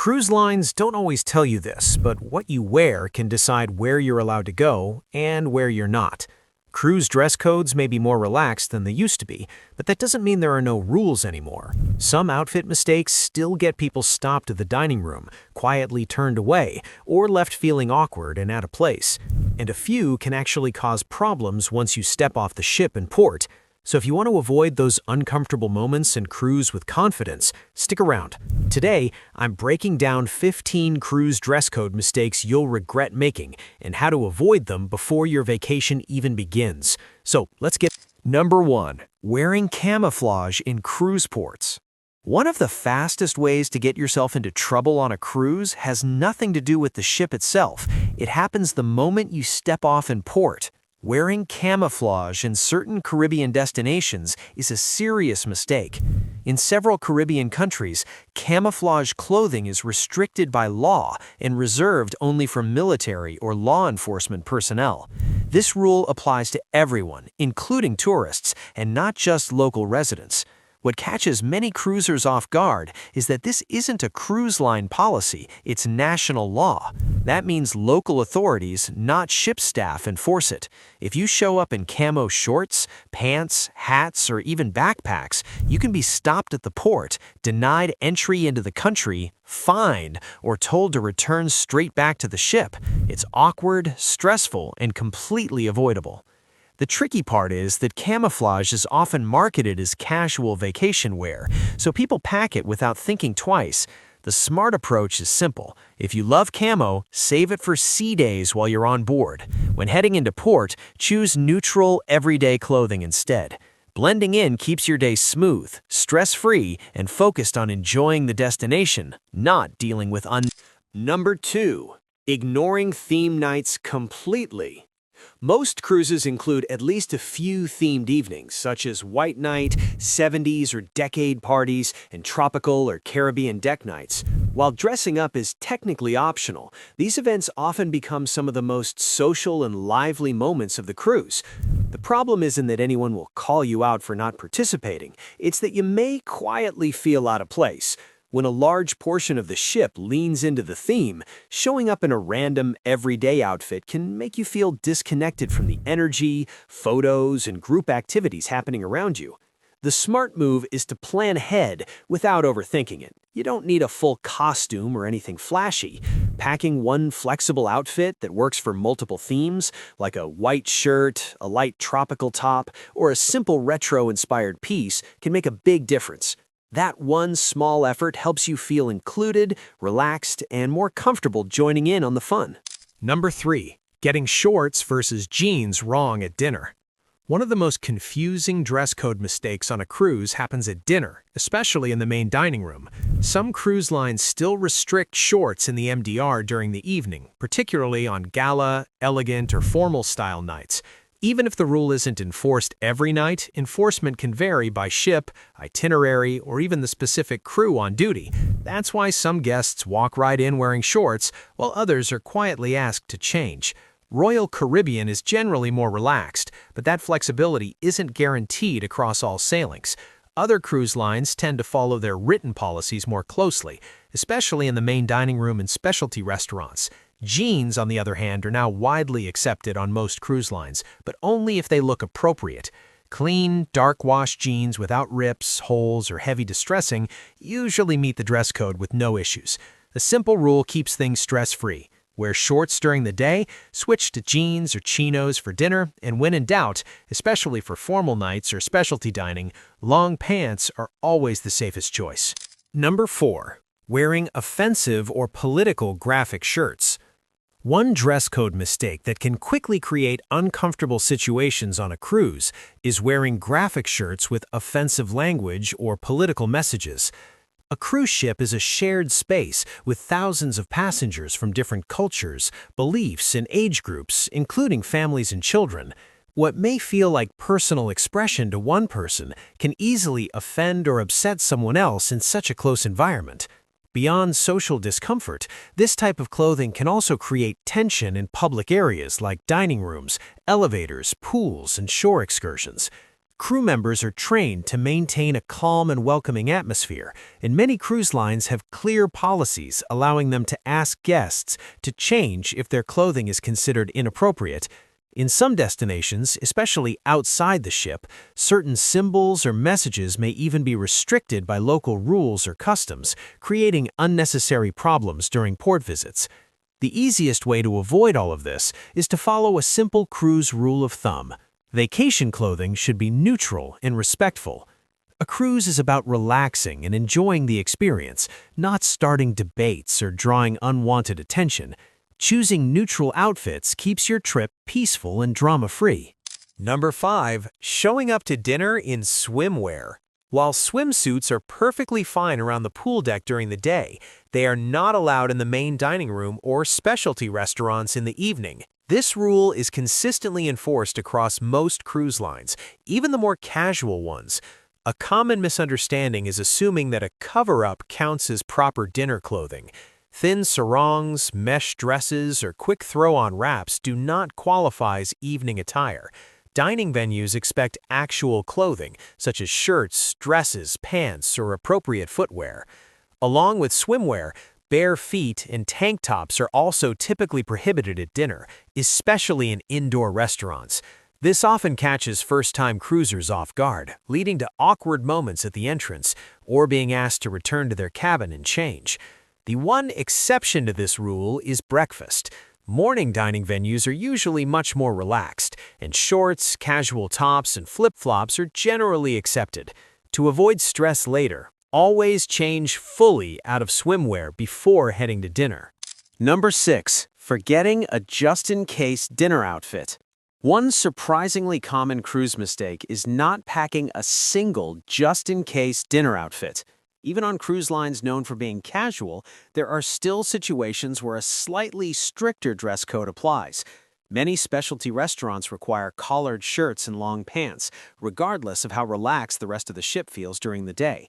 Cruise lines don't always tell you this, but what you wear can decide where you're allowed to go and where you're not. Cruise dress codes may be more relaxed than they used to be, but that doesn't mean there are no rules anymore. Some outfit mistakes still get people stopped at the dining room, quietly turned away, or left feeling awkward and out of place. And a few can actually cause problems once you step off the ship in port. So if you want to avoid those uncomfortable moments and cruise with confidence, stick around. Today, I'm breaking down 15 cruise dress code mistakes you'll regret making and how to avoid them before your vacation even begins. So let's get... Number 1. Wearing camouflage in cruise ports. One of the fastest ways to get yourself into trouble on a cruise has nothing to do with the ship itself. It happens the moment you step off in port. Wearing camouflage in certain Caribbean destinations is a serious mistake. In several Caribbean countries, camouflage clothing is restricted by law and reserved only for military or law enforcement personnel. This rule applies to everyone, including tourists, and not just local residents. What catches many cruisers off guard is that this isn't a cruise line policy, it's national law. That means local authorities, not ship staff, enforce it. If you show up in camo shorts, pants, hats, or even backpacks, you can be stopped at the port, denied entry into the country, fined, or told to return straight back to the ship. It's awkward, stressful, and completely avoidable. The tricky part is that camouflage is often marketed as casual vacation wear, so people pack it without thinking twice. The smart approach is simple. If you love camo, save it for sea days while you're on board. When heading into port, choose neutral, everyday clothing instead. Blending in keeps your day smooth, stress-free, and focused on enjoying the destination, not dealing with Number 2. Ignoring theme nights completely. Most cruises include at least a few themed evenings, such as White Night, 70s or decade parties, and tropical or Caribbean deck nights. While dressing up is technically optional, these events often become some of the most social and lively moments of the cruise. The problem isn't that anyone will call you out for not participating, it's that you may quietly feel out of place. When a large portion of the ship leans into the theme, showing up in a random, everyday outfit can make you feel disconnected from the energy, photos, and group activities happening around you. The smart move is to plan ahead without overthinking it. You don't need a full costume or anything flashy. Packing one flexible outfit that works for multiple themes, like a white shirt, a light tropical top, or a simple retro-inspired piece, can make a big difference. That one small effort helps you feel included, relaxed, and more comfortable joining in on the fun. Number 3. Getting shorts versus jeans wrong at dinner. One of the most confusing dress code mistakes on a cruise happens at dinner, especially in the main dining room. Some cruise lines still restrict shorts in the MDR during the evening, particularly on gala, elegant, or formal style nights. Even if the rule isn't enforced every night, enforcement can vary by ship, itinerary, or even the specific crew on duty. That's why some guests walk right in wearing shorts, while others are quietly asked to change. Royal Caribbean is generally more relaxed, but that flexibility isn't guaranteed across all sailings. Other cruise lines tend to follow their written policies more closely, especially in the main dining room and specialty restaurants. Jeans, on the other hand, are now widely accepted on most cruise lines, but only if they look appropriate. Clean, dark-wash jeans without rips, holes, or heavy distressing usually meet the dress code with no issues. The simple rule keeps things stress-free. Wear shorts during the day, switch to jeans or chinos for dinner, and when in doubt, especially for formal nights or specialty dining, long pants are always the safest choice. Number 4. Wearing offensive or political graphic shirts. One dress code mistake that can quickly create uncomfortable situations on a cruise is wearing graphic shirts with offensive language or political messages. A cruise ship is a shared space with thousands of passengers from different cultures, beliefs, and age groups, including families and children. What may feel like personal expression to one person can easily offend or upset someone else in such a close environment. Beyond social discomfort, this type of clothing can also create tension in public areas like dining rooms, elevators, pools, and shore excursions. Crew members are trained to maintain a calm and welcoming atmosphere, and many cruise lines have clear policies allowing them to ask guests to change if their clothing is considered inappropriate. In some destinations, especially outside the ship, certain symbols or messages may even be restricted by local rules or customs, creating unnecessary problems during port visits. The easiest way to avoid all of this is to follow a simple cruise rule of thumb. Vacation clothing should be neutral and respectful. A cruise is about relaxing and enjoying the experience, not starting debates or drawing unwanted attention. Choosing neutral outfits keeps your trip peaceful and drama-free. Number 5. Showing up to dinner in swimwear. While swimsuits are perfectly fine around the pool deck during the day, they are not allowed in the main dining room or specialty restaurants in the evening. This rule is consistently enforced across most cruise lines, even the more casual ones. A common misunderstanding is assuming that a cover-up counts as proper dinner clothing. Thin sarongs, mesh dresses, or quick throw-on wraps do not qualify as evening attire. Dining venues expect actual clothing, such as shirts, dresses, pants, or appropriate footwear. Along with swimwear, bare feet and tank tops are also typically prohibited at dinner, especially in indoor restaurants. This often catches first-time cruisers off guard, leading to awkward moments at the entrance or being asked to return to their cabin and change. The one exception to this rule is breakfast. Morning dining venues are usually much more relaxed, and shorts, casual tops, and flip-flops are generally accepted. To avoid stress later, always change fully out of swimwear before heading to dinner. Number 6. Forgetting a just-in-case dinner outfit. One surprisingly common cruise mistake is not packing a single just-in-case dinner outfit. Even on cruise lines known for being casual, there are still situations where a slightly stricter dress code applies. Many specialty restaurants require collared shirts and long pants, regardless of how relaxed the rest of the ship feels during the day.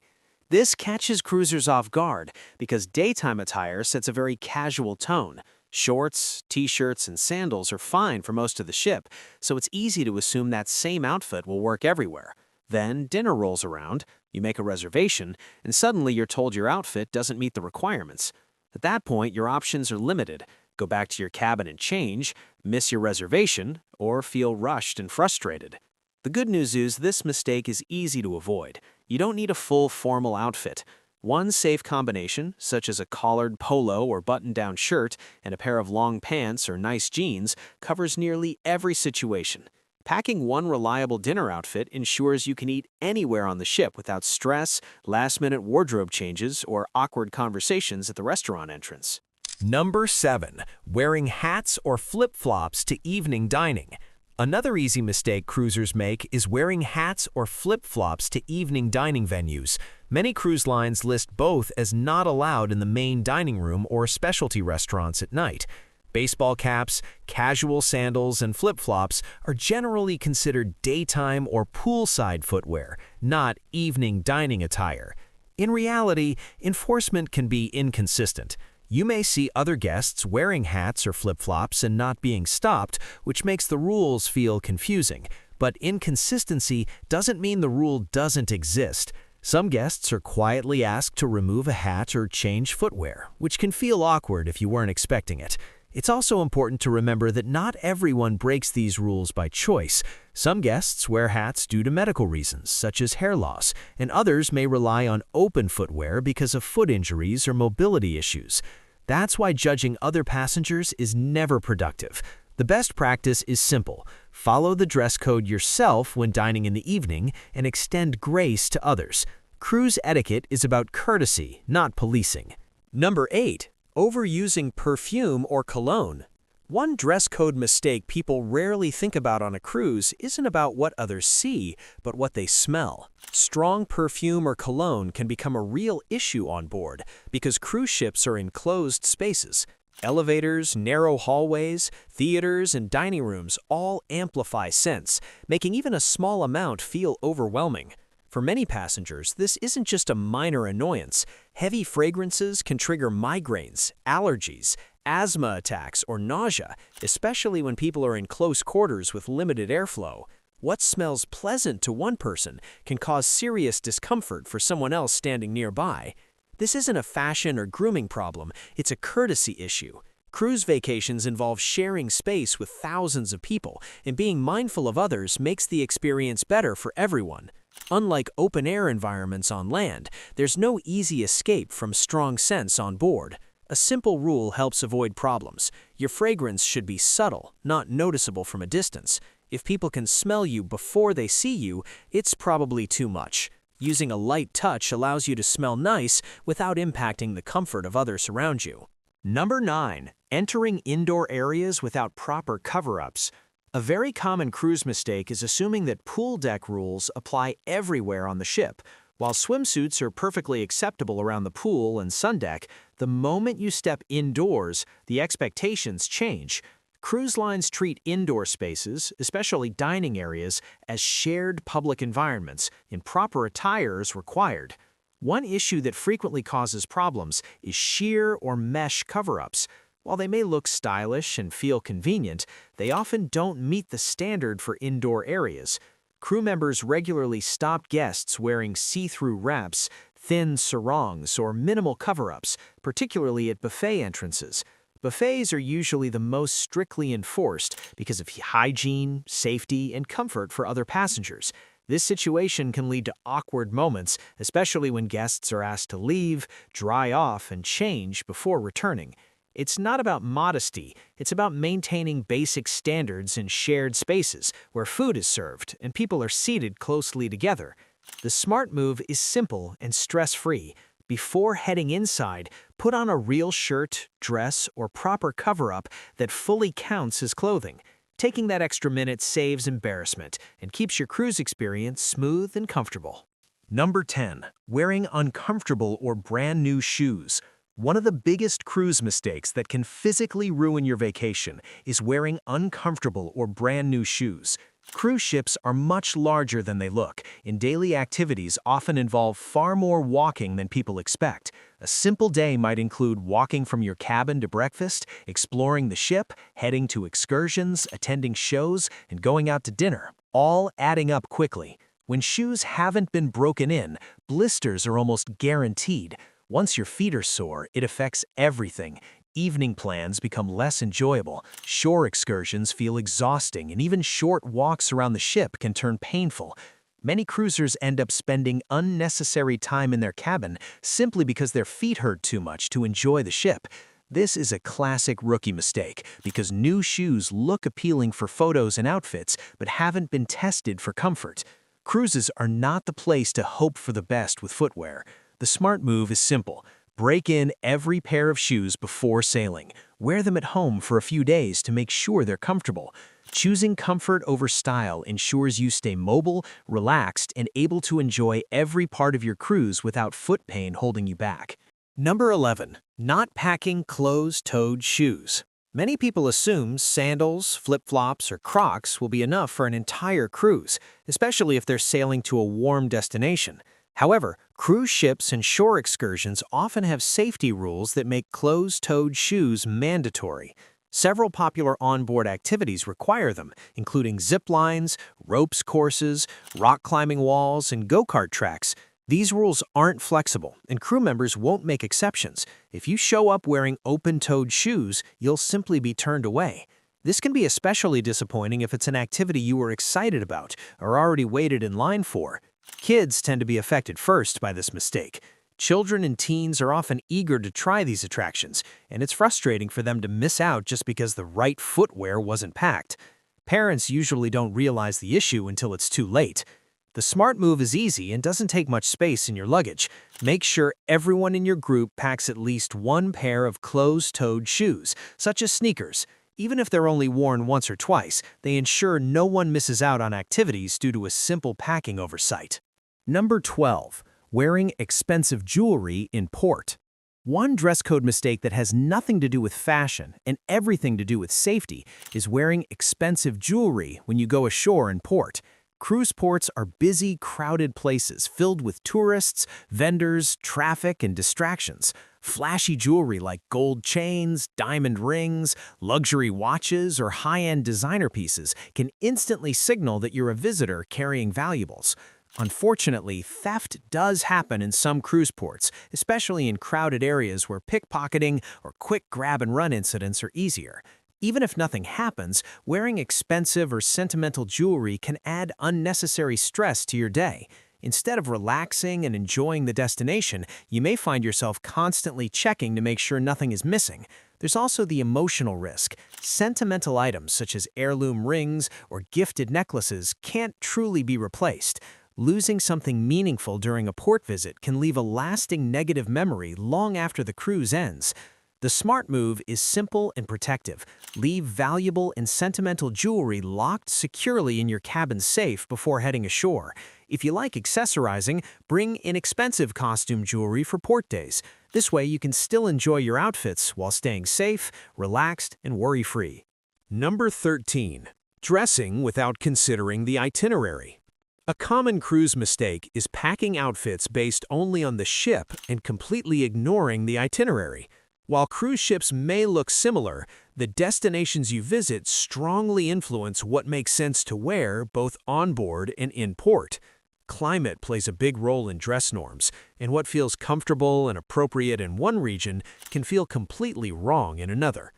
This catches cruisers off guard because daytime attire sets a very casual tone. Shorts, t-shirts, and sandals are fine for most of the ship, so it's easy to assume that same outfit will work everywhere. Then dinner rolls around, you make a reservation, and suddenly you're told your outfit doesn't meet the requirements. At that point, your options are limited. Go back to your cabin and change, miss your reservation, or feel rushed and frustrated. The good news is this mistake is easy to avoid. You don't need a full formal outfit. One safe combination, such as a collared polo or button-down shirt and a pair of long pants or nice jeans, covers nearly every situation. Packing one reliable dinner outfit ensures you can eat anywhere on the ship without stress, last-minute wardrobe changes, or awkward conversations at the restaurant entrance. Number 7. Wearing hats or flip-flops to evening dining. Another easy mistake cruisers make is wearing hats or flip-flops to evening dining venues. Many cruise lines list both as not allowed in the main dining room or specialty restaurants at night. Baseball caps, casual sandals, and flip-flops are generally considered daytime or poolside footwear, not evening dining attire. In reality, enforcement can be inconsistent. You may see other guests wearing hats or flip-flops and not being stopped, which makes the rules feel confusing. But inconsistency doesn't mean the rule doesn't exist. Some guests are quietly asked to remove a hat or change footwear, which can feel awkward if you weren't expecting it. It's also important to remember that not everyone breaks these rules by choice. Some guests wear hats due to medical reasons, such as hair loss, and others may rely on open footwear because of foot injuries or mobility issues. That's why judging other passengers is never productive. The best practice is simple. Follow the dress code yourself when dining in the evening and extend grace to others. Cruise etiquette is about courtesy, not policing. Number 8. Overusing perfume or cologne. One dress code mistake people rarely think about on a cruise isn't about what others see, but what they smell. Strong perfume or cologne can become a real issue on board because cruise ships are enclosed spaces. Elevators, narrow hallways, theaters, and dining rooms all amplify scents, making even a small amount feel overwhelming. For many passengers, this isn't just a minor annoyance. Heavy fragrances can trigger migraines, allergies, asthma attacks, or nausea, especially when people are in close quarters with limited airflow. What smells pleasant to one person can cause serious discomfort for someone else standing nearby. This isn't a fashion or grooming problem, it's a courtesy issue. Cruise vacations involve sharing space with thousands of people, and being mindful of others makes the experience better for everyone. Unlike open-air environments on land, there's no easy escape from strong scents on board. A simple rule helps avoid problems. Your fragrance should be subtle, not noticeable from a distance. If people can smell you before they see you, it's probably too much. Using a light touch allows you to smell nice without impacting the comfort of others around you. Number 9. Entering indoor areas without proper cover-ups. A very common cruise mistake is assuming that pool deck rules apply everywhere on the ship. While swimsuits are perfectly acceptable around the pool and sun deck, the moment you step indoors, the expectations change. Cruise lines treat indoor spaces, especially dining areas, as shared public environments, and proper attire is required. One issue that frequently causes problems is sheer or mesh cover-ups. While they may look stylish and feel convenient, they often don't meet the standard for indoor areas. Crew members regularly stop guests wearing see-through wraps, thin sarongs, or minimal cover-ups, particularly at buffet entrances. Buffets are usually the most strictly enforced because of hygiene, safety, and comfort for other passengers. This situation can lead to awkward moments, especially when guests are asked to leave, dry off, and change before returning. It's not about modesty, it's about maintaining basic standards in shared spaces where food is served and people are seated closely together. The smart move is simple and stress-free. Before heading inside, put on a real shirt, dress, or proper cover-up that fully counts as clothing. Taking that extra minute saves embarrassment and keeps your cruise experience smooth and comfortable. Number 10. Wearing uncomfortable or brand new shoes. One of the biggest cruise mistakes that can physically ruin your vacation is wearing uncomfortable or brand new shoes. Cruise ships are much larger than they look, and daily activities often involve far more walking than people expect. A simple day might include walking from your cabin to breakfast, exploring the ship, heading to excursions, attending shows, and going out to dinner, all adding up quickly. When shoes haven't been broken in, blisters are almost guaranteed. Once your feet are sore, it affects everything. Evening plans become less enjoyable, shore excursions feel exhausting, and even short walks around the ship can turn painful. Many cruisers end up spending unnecessary time in their cabin simply because their feet hurt too much to enjoy the ship. This is a classic rookie mistake because new shoes look appealing for photos and outfits but haven't been tested for comfort. Cruises are not the place to hope for the best with footwear. The smart move is simple. Break in every pair of shoes before sailing. Wear them at home for a few days to make sure they're comfortable. Choosing comfort over style ensures you stay mobile, relaxed, and able to enjoy every part of your cruise without foot pain holding you back. Number 11. Not packing closed-toed shoes. Many people assume sandals, flip-flops, or Crocs will be enough for an entire cruise, especially if they're sailing to a warm destination. However, cruise ships and shore excursions often have safety rules that make closed-toed shoes mandatory. Several popular onboard activities require them, including zip lines, ropes courses, rock climbing walls, and go-kart tracks. These rules aren't flexible, and crew members won't make exceptions. If you show up wearing open-toed shoes, you'll simply be turned away. This can be especially disappointing if it's an activity you were excited about or already waited in line for. Kids tend to be affected first by this mistake. Children and teens are often eager to try these attractions, and it's frustrating for them to miss out just because the right footwear wasn't packed. Parents usually don't realize the issue until it's too late. The smart move is easy and doesn't take much space in your luggage. Make sure everyone in your group packs at least one pair of closed-toed shoes, such as sneakers. Even if they're only worn once or twice, they ensure no one misses out on activities due to a simple packing oversight. Number 12. Wearing expensive jewelry in port. One dress code mistake that has nothing to do with fashion and everything to do with safety is wearing expensive jewelry when you go ashore in port. Cruise ports are busy, crowded places filled with tourists, vendors, traffic, and distractions. Flashy jewelry like gold chains, diamond rings, luxury watches, or high-end designer pieces can instantly signal that you're a visitor carrying valuables. Unfortunately, theft does happen in some cruise ports, especially in crowded areas where pickpocketing or quick grab-and-run incidents are easier. Even if nothing happens, wearing expensive or sentimental jewelry can add unnecessary stress to your day. Instead of relaxing and enjoying the destination, you may find yourself constantly checking to make sure nothing is missing. There's also the emotional risk. Sentimental items such as heirloom rings or gifted necklaces can't truly be replaced. Losing something meaningful during a port visit can leave a lasting negative memory long after the cruise ends. The smart move is simple and protective. Leave valuable and sentimental jewelry locked securely in your cabin safe before heading ashore. If you like accessorizing, bring inexpensive costume jewelry for port days. This way you can still enjoy your outfits while staying safe, relaxed, and worry-free. Number 13. Dressing without considering the itinerary. A common cruise mistake is packing outfits based only on the ship and completely ignoring the itinerary. While cruise ships may look similar, the destinations you visit strongly influence what makes sense to wear both on board and in port. Climate plays a big role in dress norms, and what feels comfortable and appropriate in one region can feel completely wrong in another.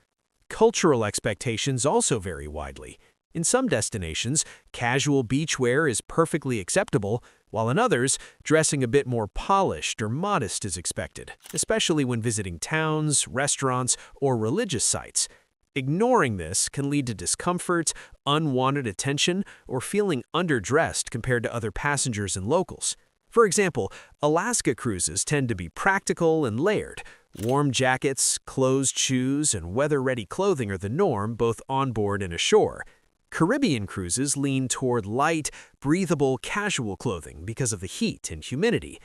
Cultural expectations also vary widely. In some destinations, casual beachwear is perfectly acceptable, while in others, dressing a bit more polished or modest is expected, especially when visiting towns, restaurants, or religious sites. Ignoring this can lead to discomfort, unwanted attention, or feeling underdressed compared to other passengers and locals. For example, Alaska cruises tend to be practical and layered. Warm jackets, closed shoes, and weather-ready clothing are the norm both on board and ashore. Caribbean cruises lean toward light, breathable, casual clothing because of the heat and humidity.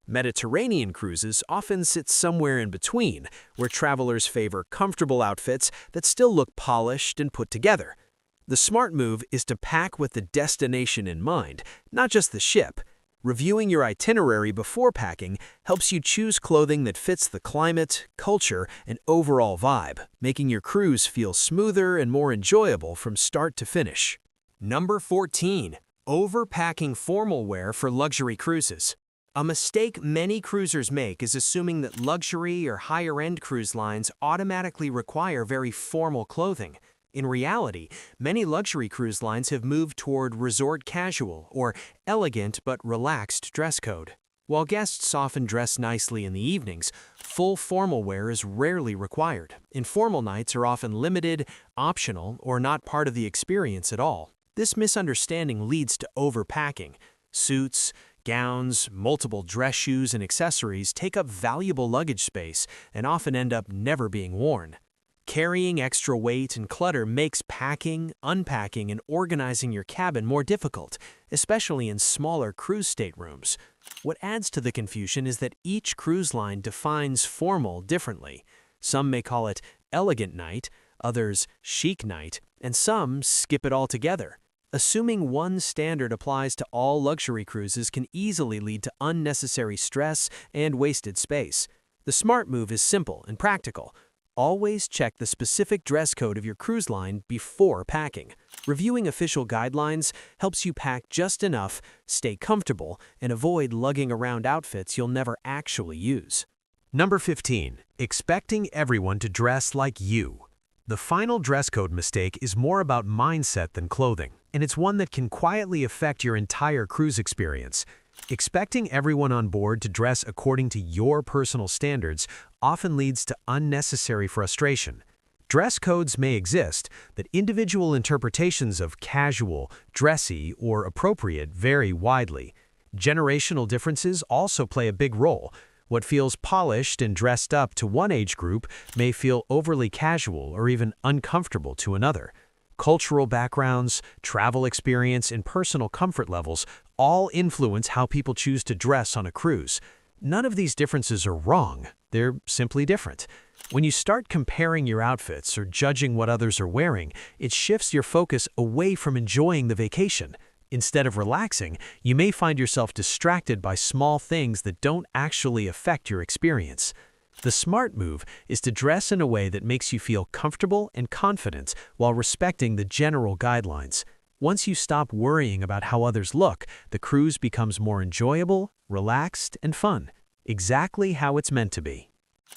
Mediterranean cruises often sit somewhere in between, where travelers favor comfortable outfits that still look polished and put together. The smart move is to pack with the destination in mind, not just the ship. Reviewing your itinerary before packing helps you choose clothing that fits the climate, culture, and overall vibe, making your cruise feel smoother and more enjoyable from start to finish. Number 14. Overpacking formal wear for luxury cruises. A mistake many cruisers make is assuming that luxury or higher-end cruise lines automatically require very formal clothing. In reality, many luxury cruise lines have moved toward resort casual or elegant but relaxed dress code. While guests often dress nicely in the evenings, full formal wear is rarely required. Informal nights are often limited, optional, or not part of the experience at all. This misunderstanding leads to overpacking. Suits, gowns, multiple dress shoes, and accessories take up valuable luggage space and often end up never being worn. Carrying extra weight and clutter makes packing, unpacking, and organizing your cabin more difficult, especially in smaller cruise staterooms. What adds to the confusion is that each cruise line defines formal differently. Some may call it elegant night, others chic night, and some skip it altogether. Assuming one standard applies to all luxury cruises can easily lead to unnecessary stress and wasted space. The smart move is simple and practical. Always check the specific dress code of your cruise line before packing. Reviewing official guidelines helps you pack just enough, stay comfortable, and avoid lugging around outfits you'll never actually use. Number 15. Expecting everyone to dress like you. The final dress code mistake is more about mindset than clothing, and it's one that can quietly affect your entire cruise experience. Expecting everyone on board to dress according to your personal standards often leads to unnecessary frustration. Dress codes may exist, but individual interpretations of casual, dressy, or appropriate vary widely. Generational differences also play a big role. What feels polished and dressed up to one age group may feel overly casual or even uncomfortable to another. Cultural backgrounds, travel experience, and personal comfort levels all influence how people choose to dress on a cruise. None of these differences are wrong, they're simply different. When you start comparing your outfits or judging what others are wearing, it shifts your focus away from enjoying the vacation. Instead of relaxing, you may find yourself distracted by small things that don't actually affect your experience. The smart move is to dress in a way that makes you feel comfortable and confident while respecting the general guidelines. Once you stop worrying about how others look, the cruise becomes more enjoyable, relaxed, and fun. Exactly how it's meant to be.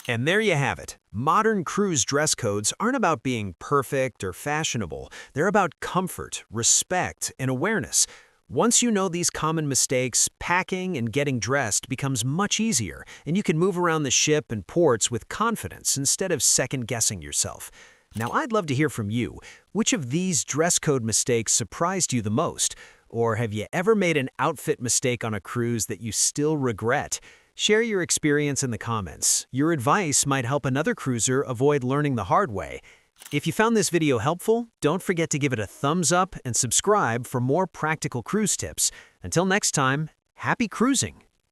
And there you have it. Modern cruise dress codes aren't about being perfect or fashionable. They're about comfort, respect, and awareness. Once you know these common mistakes, packing and getting dressed becomes much easier, and you can move around the ship and ports with confidence instead of second-guessing yourself. Now, I'd love to hear from you. Which of these dress code mistakes surprised you the most? Or have you ever made an outfit mistake on a cruise that you still regret? Share your experience in the comments. Your advice might help another cruiser avoid learning the hard way. If you found this video helpful, don't forget to give it a thumbs up and subscribe for more practical cruise tips. Until next time, happy cruising!